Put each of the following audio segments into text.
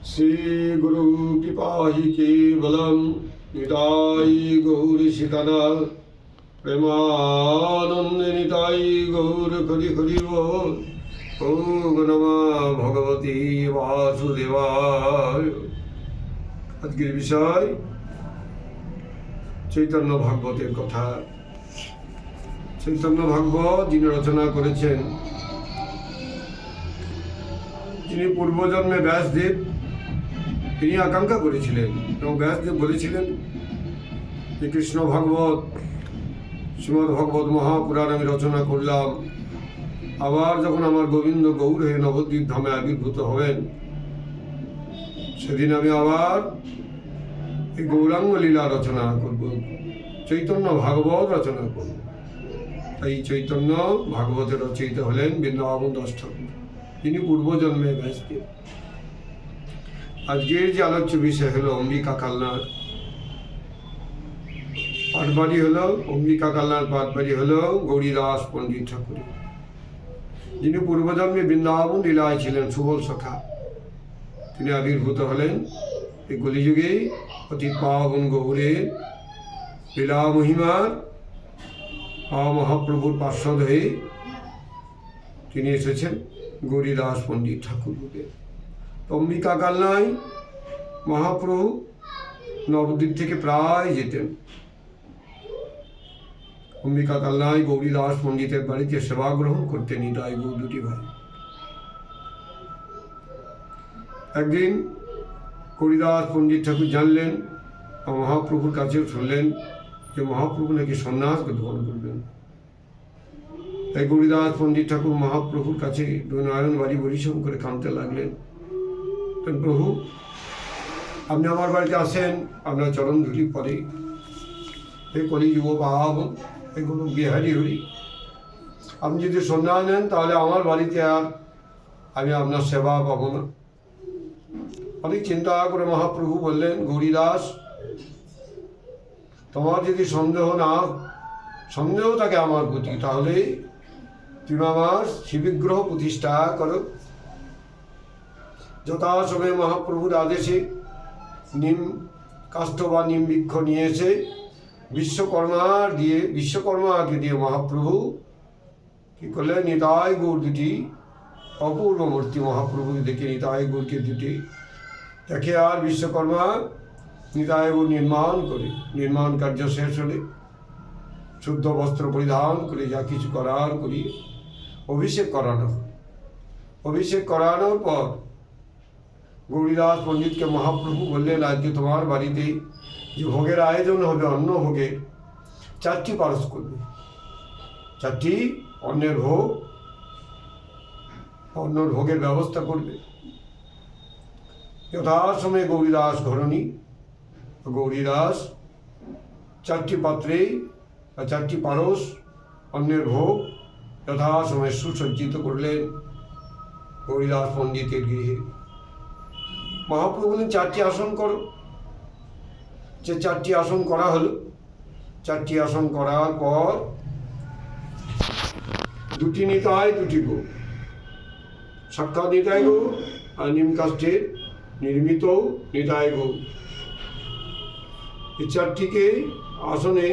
श्री गुरु कृपा ही केवलम निताई गौर सीतानाथ प्रेमानंद निताई गौर हरि हरि बोल। ओम नमः भगवती वासुदेवाय। আজকের বিষয় চৈতন্য ভাগবতের কথা। চৈতন্য ভাগবত যিনি রচনা করেছেন, যিনি পূর্বজন্মে ব্যাসদেব, তিনি আকাঙ্ক্ষা করেছিলেন এবং ব্যাসদেব বলেছিলেন যে কৃষ্ণ ভাগবত শ্রীমদ্ ভগবত মহাপুরাণ আমি রচনা করলাম, আবার যখন আমার গোবিন্দ গৌর হয়ে নবদ্বীপ ধামে আবির্ভূত হবেন, সেদিন আমি আবার এই গৌরাঙ্গ লীলা রচনা করব, চৈতন্য ভাগবত রচনা করব। এই চৈতন্য ভাগবতের রচয়িতা হলেন বৃন্দাবন দাস ঠাকুর, তিনি পূর্বজন্মে ব্যাসদেব। আজকের যে আলোচ্য বিষয় হলো অম্বিকা কালনার পাটবাড়ি হলো, অম্বিকা কালনার পাটবাড়ি হলো গৌরীদাস পণ্ডিত ঠাকুর, যিনি পূর্বজন্মে বৃন্দাবন লীলায় ছিলেন সুবল সখা। তিনি আবির্ভূত হলেন এই কলিযুগেই অতি পাবন গৌরের লীলা মহিমার মহাপ্রভুর পার্শ্বদ হয়ে তিনি এসেছেন গৌরীদাস পণ্ডিত ঠাকুর রূপে। অম্বিকা কালনায় মহাপ্রভু নবদ্বীপ থেকে প্রায় যেতেন। অম্বিকা কালনায় গৌরীদাস পণ্ডিতের বাড়িতে সেবা গ্রহণ করতেন নিতাই গৌর দুটি ভাই। একদিন গৌরীদাস পণ্ডিত ঠাকুর জানলেন, মহাপ্রভুর কাছেও শুনলেন যে মহাপ্রভু নাকি সন্ন্যাস গ্রহণ করবেন। তাই গৌরীদাস পণ্ডিত ঠাকুর মহাপ্রভুর কাছে নয়ন বাড়ি পরিশ্রম করে কাঁদতে লাগলেন, প্রভু আপনি আমার বাড়িতে আসেন, আপনার চরণ ধুলি পরে এই কলি যুব পাব এই কোনো বিহারি হরি, আপনি যদি সন্ন্যাস নেন তাহলে আমার বাড়িতে আর আমি আপনার সেবা পাবো না। অনেক চিন্তা করে মহাপ্রভু বললেন, গৌরীদাস তোমার যদি সন্দেহ থাকে আমার প্রতি, তাহলে তুমি আমার শিববিগ্রহ প্রতিষ্ঠা করো। যথাসময়ে মহাপ্রভুর আদেশে নিম কাষ্ঠ বা নিম বৃক্ষ নিয়ে এসে বিশ্বকর্মাকে দিয়ে মহাপ্রভু কি করলেন, নিতাই গৌর দুটি অপূর্ব মূর্তি মহাপ্রভু দেখে নিতাই গৌরকে দুটি দেখে আর বিশ্বকর্মা নিতাই গৌর নির্মাণ কার্য শেষ হলে শুদ্ধ বস্ত্র পরিধান করে যা কিছু করার করিয়ে অভিষেক করানোর পর গৌরীদাস পণ্ডিতকে মহাপ্রভু বললেন, আজকে তোমার বাড়িতে যে ভোগের আয়োজন হবে, অন্ন ভোগের 4টি পারস করবে, 4টি অন্নের ভোগের ব্যবস্থা করবে। যথাসময়ে গৌরীদাস ঘরণী গৌরীদাস 4টি পাত্রে 4টি পারস অন্নের ভোগ যথাসময়ে সুসজ্জিত করলেন গৌরীদাস পণ্ডিতের গৃহে। মহাপ্রভু বলেন, 4টি আসন করো। যে 4টি আসন করা হলো, 4টি আসন করার পর 2টি নিতাই 2টি গৌ, সাক্ষাৎ নিতাই গৌ আর নিম কাষ্ঠের নির্মিত নিতাই গৌ, এই 4টিকে আসনে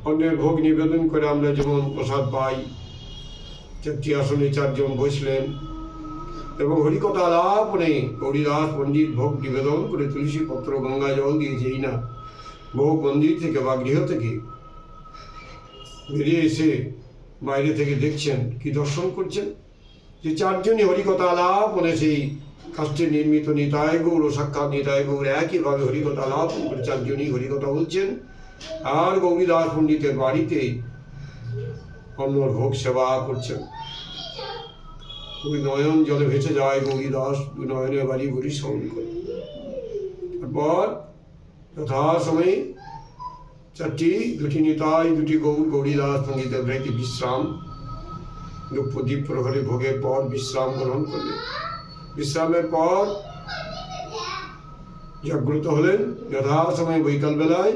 অন্যের ভোগ নিবেদন করে আমরা যেমন প্রসাদ পাই, 4টি আসনে 4 জন বসলেন এবং হরিকথা আলাপনে গৌরীদাস পণ্ডিত ভোগ নিবেদন করে তুলসী পত্র গঙ্গা জল দিয়ে যেই না ভোগ মন্দির থেকে বা গৃহ থেকে বেরিয়ে এসে বাইরে থেকে দেখছেন, কি দর্শন করছেন, যে 4 জনই হরিকথা আলাপনে সেই কাষ্ঠে নির্মিত নিতাই গৌর ও সাক্ষাৎ নিতাই গৌর একইভাবে হরিকথা আলাপন করে 4 জনই হরিকথা বলছেন আর গৌরীদাস পণ্ডিতের বাড়িতে অন্যর ভোগ সেবা করছেন। ওই নয়ন জলে ভেসে যায় গৌরীদাস, নয়নের বাড়ি ঘুরি শ্রবণ করে। তারপর যথাসময়ে 2টি নিতাই 2টি গৌর গৌরীদাস পণ্ডিতের বাড়িতে বিশ্রাম, দ্বীপ প্রহরে ভোগের পর বিশ্রাম গ্রহণ করলেন। বিশ্রামের পর জাগ্রত হলেন। যথাসময়ে বৈকাল বেলায়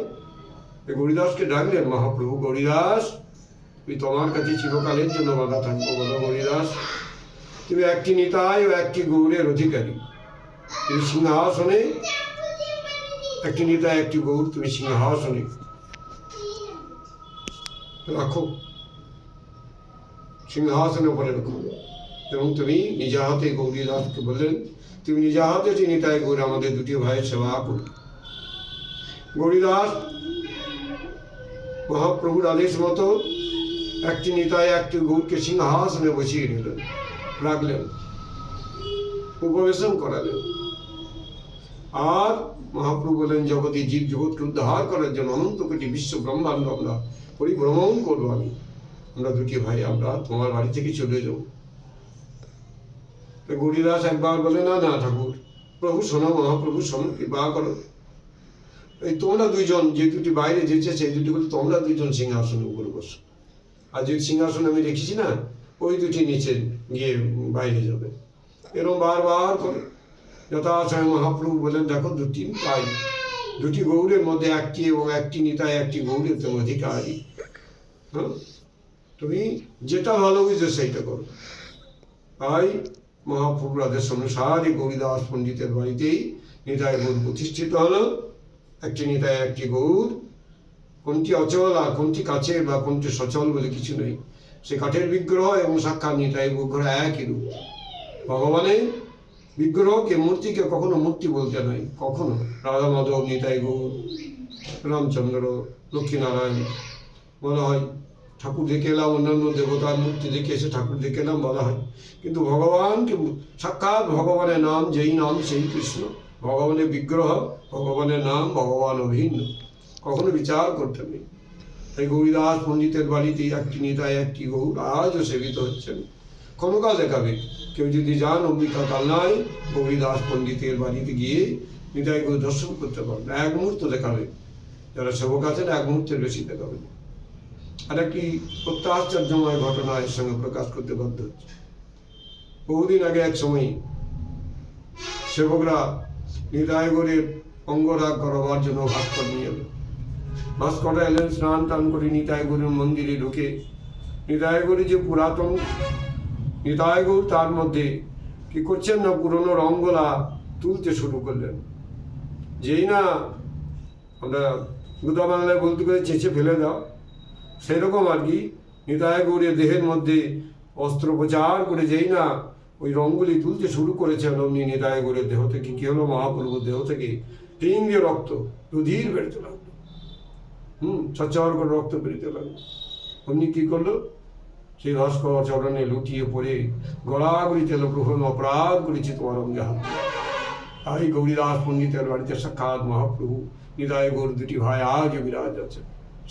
গৌরীদাসকে ডাকলেন মহাপ্রভু, গৌরীদাস তুই তোমার কাছে চিরকালের জন্য বাধা থাকবো, বলো গৌরীদাস তুমি 1টি নিতাই ও 1টি গৌরের অধিকারী, তুমি সিংহাসনে, একটি নিতাই একটি গৌর তুমি সিংহাসনে রাখো, সিংহাসনের উপরে রাখো। এবং তুমি নিজ হাতে গৌরীদাসকে বললেন, তুমি নিজ হাতে যে নিতাই গৌর আমাদের দুটি ভাইয়ের সেবা করো। গৌরীদাস মহাপ্রভুর আদেশ মতো একটি নিতাই একটি গৌরকে সিংহাসনে বসিয়ে নিলেন, রাখলেন, উপবেশন করালেন। আর মহাপ্রভু বলেন, জগতে জীব জগৎকে উদ্ধার করার জন্য অনন্ত কোটি বিশ্ব ব্রহ্মাণ্ড আমরা পরিভ্রমণ করবো। আমরা দুটি ভাই আমরা তোমার বাড়ি থেকে চলে যাবো। গৌরীদাস একবার বলে, না না ঠাকুর, প্রভু শোনো, মহাপ্রভু শোনো, কৃপা করো, এই তোমরা দুইজন যে দুটি বাইরে যেছে সেই দুটি বলে তোমরা দুইজন সিংহাসনের উপরে বসো, আর যে সিংহাসন আমি রেখেছি না ওই দুটি নিচে গিয়ে বাইরে যাবে। এরকম বারবার করে যথাসময় মহাপ্রভু বলেন, দেখো দুটি তাই দুটি গৌরের মধ্যে একটি এবং একটি নিতাই একটি গৌরের তুমি অধিকারী। হ্যাঁ, তুমি যেটা ভালো বুঝছো সেইটা করো। তাই মহাপ্রভুর আদেশ অনুসারে গৌরীদাস পণ্ডিতের বাড়িতেই নিতাই গৌর প্রতিষ্ঠিত হলো। একটি নিতাই একটি গৌর, কোনটি অচল আর কোনটি কাছের বা কোনটি সচল বলে কিছু নেই। সে কাঠের বিগ্রহ এবং সাক্ষাৎ নিতাই বিগ্রহ একই রূপ। ভগবানের বিগ্রহকে মূর্তিকে কখনো মূর্তি বলতে নাই, কখনো রাধা মাধব নিতাই গৌর রামচন্দ্র লক্ষ্মীনারায়ণ বলা হয়। ঠাকুর দেখে এলাম, অন্যান্য দেবতার মূর্তি দেখে এসে ঠাকুর দেখে এলাম বলা হয়, কিন্তু ভগবানকে সাক্ষাৎ ভগবানের নাম, যেই নাম সেই কৃষ্ণ। ভগবানের বিগ্রহ, ভগবানের নাম, ভগবান অভিন্ন, কখনো বিচার করতে নেই। তাই গৌরীদাস পণ্ডিতের বাড়িতে একটি নিতাই একটি গৌর আজও সেবিত হচ্ছেন। ক্ষমতা দেখাবে কেউ যদি যান অম্বিকা কালনায় গৌরীদাস পণ্ডিতের বাড়িতে গিয়ে নিতাই গৌর দর্শন করতে পারবেন। এক মুহূর্ত দেখাবে, যারা সেবক আছেন এক মুহূর্তের বেশি দেখাবেন। আর একটি অত্যাশ্চর্যময় ঘটনা এর সঙ্গে প্রকাশ করতে বাধ্য হচ্ছে। বহুদিন আগে এক সময় সেবকরা নিতাই গৌরের অঙ্গরাগ করাবার জন্য ভাস্কর নিয়ে এলো। ভাস্কররা এলেন, স্নান টান করে নিতাই গৌরের মন্দিরে ঢুকে নিতাই গৌরের যে পুরাতন নিতাই গৌর তার মধ্যে কি করছেন না, পুরনো রঙ্গলা তুলতে শুরু করলেন। যেই না আমরা গুদা বাংলায় বলতে করে চেঁচে ফেলে দাও, সেরকম আর কি নিতাই গৌরের দেহের মধ্যে অস্ত্রোপচার করে যেই না ওই রঙগুলি তুলতে শুরু করেছেন, অমনি নিতাই গৌরের দেহ থেকে কি হলো, মহাপ্রভুর দেহ থেকে টিন দিয়ে রক্ত রুধির বেরোতে লাগলো। সচ্চার করে রক্ত বেরোতে লাগলো। অমনি কি করলো, সেই ভাস্কর চরণে লুটিয়ে পড়ে গড়াগড়িতে এলো, প্রভু অপরাধ করেছি তোমার অঙ্গে হাত। তাই গৌরীদাস পণ্ডিতের বাড়িতে সাক্ষাৎ মহাপ্রভু নিতাই গৌর দুটি ভাই আজও বিরাজ আছে।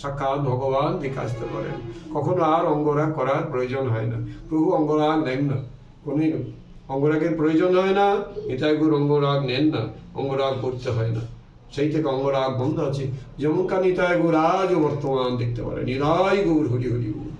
সাক্ষাৎ ভগবান দেখে আসতে পারেন, কখনো আর অঙ্গরাগ করার প্রয়োজন হয় না। প্রভু অঙ্গরাগ নেন না, কোনো অঙ্গরাগের প্রয়োজন হয় না। নিতাই গৌর অঙ্গরাগ নেন না, অঙ্গরাগ করতে হয় না। সেই থেকে অঙ্গরাগ বন্ধ আছে। যেমনকার নিতাই গৌর আজও বর্তমান দেখতে পারে। নিতাই গৌর হরি হরি গৌর।